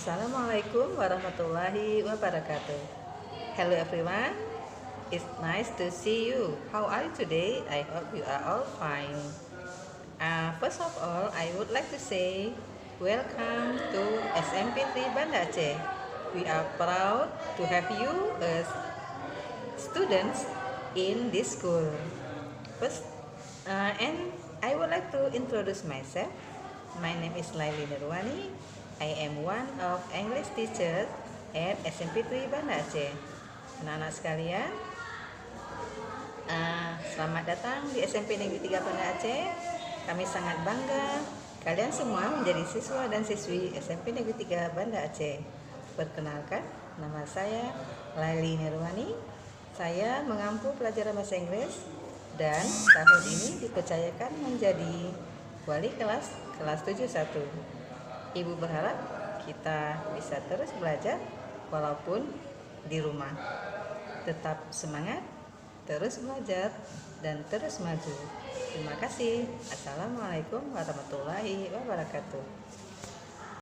Assalamualaikum warahmatullahi wabarakatuh. Hello everyone, it's nice to see you. How are you today? I hope you are all fine. First of all, I would like to say welcome to SMP3 Banda Aceh. We are proud to have you as students in this school. First, and I would like to introduce myself. My name is Laili Nirwani. I am one of English teacher at SMP3 Banda Aceh. Anak-anak sekalian, selamat datang di SMP Negeri 3 Banda Aceh. Kami sangat bangga kalian semua menjadi siswa dan siswi SMP Negeri 3 Banda Aceh. Perkenalkan, nama saya Laili Nirwani. Saya mengampu pelajaran bahasa Inggris dan tahun ini dipercayakan menjadi wali kelas 71. Ibu berharap kita bisa terus belajar walaupun di rumah. Tetap semangat, terus belajar, dan terus maju. Terima kasih. Assalamualaikum warahmatullahi wabarakatuh.